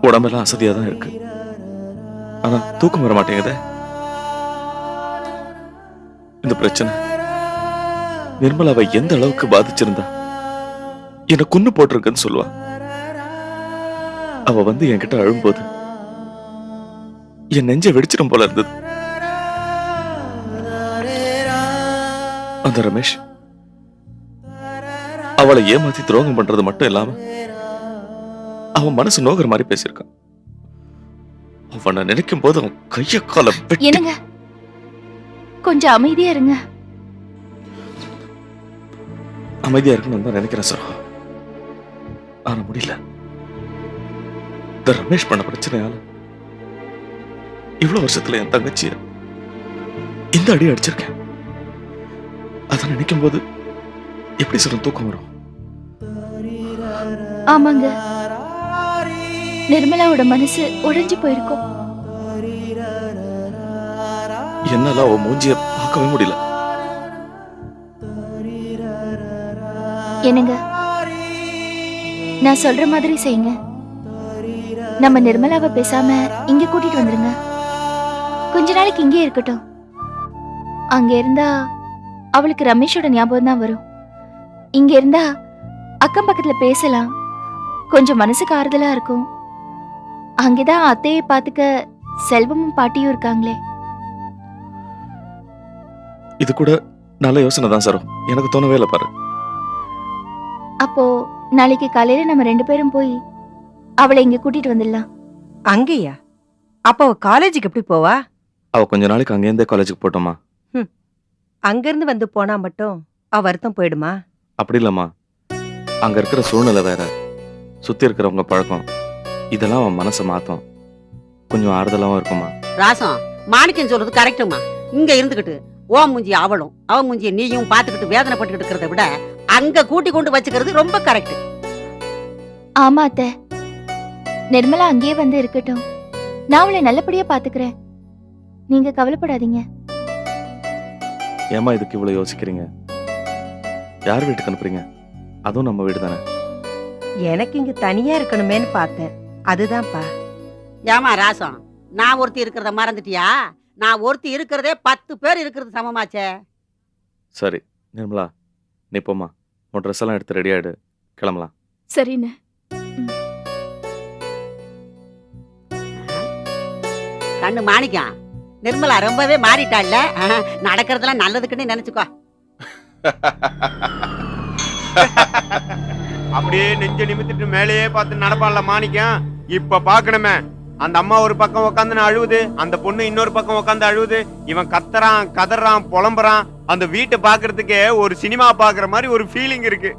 உடம்பெல்லாம் அசதியா தான் இருக்கு. ஆனா தூக்கம் வர மாட்டேங்குதே. இந்த பிரச்சனை நிர்மலாவை எந்த அளவுக்கு பாதிச்சிருந்தா என்ன கொன்னு போட்டிருக்குன்னு சொல்லுவா. அவ வந்து என்கிட்ட அழும்போது என் நெஞ்ச வெடிச்சிடும் போல இருந்தது. அந்த ரமேஷ் அவளை ஏமாத்தி துரோகம் பண்றது மட்டும் இல்லாம அவன் மனசு நோகிற மாதிரி பேசியிருக்கான். அவனை நினைக்கும் போது அவன் கைய கால என்னங்க, கொஞ்சம் அமைதியா இருங்க. அமைதியா இருக்கணும்னு தான் நினைக்கிறேன் சார். ஆனா முடியல. இந்த ரமேஷ் பண்ண பிரச்சனையால இவ்வளவு வருஷத்துல என் தங்கச்சிய இந்த அடி அடிச்சிருக்கேன். அதை நினைக்கும் போது எப்படி சார் தூக்கம் வரும்? ஆமாங்க, நிர்மலாவோட மனசு உடைஞ்சு போயிருக்கும். என்னால அவ மூஞ்சிய பார்க்கவே முடியல. என்னங்க, நான் சொல்ற மாதிரி செய்யுங்க. நம்ம நிர்மலாவை பேசாம இங்க கூட்டிட்டு வந்துருங்க. கொஞ்ச நாளைக்கு இங்கே இருக்கட்டும். அங்க இருந்தா அவளுக்கு ரமேஷோட ஞாபகம் தான் வரும். இங்க இருந்தா அக்கம் பக்கத்துல பேசலாம், கொஞ்சம் மனசுக்கு ஆறுதலா இருக்கும். அங்கேதான் அத்தையை பாத்துக்க செல்வமும் பாட்டியும் இருக்காங்களே. இது கூட நல்ல யோசனை தான் சார். எனக்கு தோணவே இல்லை பாரு. அப்போ நாளைக்கு காலையில நம்ம 2 பேரும் போய் அவளை இங்க கூட்டிட்டு வந்துடலாம். அங்கேயா? அப்ப அவ காலேஜுக்கு எப்படி போவா? அவ கொஞ்ச நாளைக்கு அங்கேருந்தே காலேஜுக்கு போட்டோமா. அங்கிருந்து வந்து போனா மட்டும் அவ வருத்தம் போயிடுமா? அப்படி இல்லம்மா, அங்க இருக்கிற சூழ்நிலை வேற, சுத்தி இருக்கிறவங்க பழக்கம், இதெல்லாம் அவன் மனசை மாத்தும். கொஞ்சம் ஆறுதலாவும் இருக்குமா. ராசம், மாணிக்கம் சொல்றது கரெக்டுமா. இங்க இருந்துகிட்டு ஓ மூஞ்சி அவளும் அவ மூஞ்சிய நீயும் பாத்துக்கிட்டு வேதனைப்பட்டுக்கிட்டு இருக்கிறத விட அங்க கூட்டி கொண்டு வச்சுக்கிறது ரொம்ப கரெக்ட். ஆமா அத்தை, நிர்மலா அங்கேயே வந்து இருக்கட்டும். நான் அவளை நல்லபடியா பாத்துக்கிறேன், நீங்க கவலைப்படாதீங்க. ஏமா இதுக்கு இவ்வளவு யோசிக்கிறீங்க? யார் வீட்டுக்கு அனுப்புறீங்க? அதுவும் நம்ம வீடு தானே. எனக்கு இங்க தனியா இருக்கணுமேன்னு பார்த்தேன், அதுதான்ப்பா. ஏமா ராசம், நான் ஒருத்தி இருக்கிறத மறந்துட்டியா? நான் ஒருத்தி இருக்கிறதே 10 பேர் இருக்கிறது சமமாச்சே. சரி நிர்மலா, நீ போமா, உன் ட்ரெஸ் எல்லாம் எடுத்து ரெடி ஆயிடு, கிளம்பலாம். சரிண்ணே. கண்ணு மாணிக்கம், நிர்மலா ரொம்பவே மாறிட்டாள்ல. நடக்கிறதெல்லாம் நல்லதுக்குன்னு நினைச்சுக்கோ. அப்படியே நெஞ்ச நிமித்திட்டு மேலேயே பார்த்து நடப்பான்ல மாணிக்கம். இப்ப பாக்கணுமே, அந்த அம்மா ஒரு பக்கம் உட்காந்து அழுவுது, அந்த பொண்ணு இன்னொரு பக்கம் உட்காந்து அழுவுது. இவன் கத்துறான், கதறான், புலம்புறான். அந்த வீட்டை பாக்குறதுக்கே ஒரு சினிமா பாக்குற மாதிரி ஒரு ஃபீலிங் இருக்கு.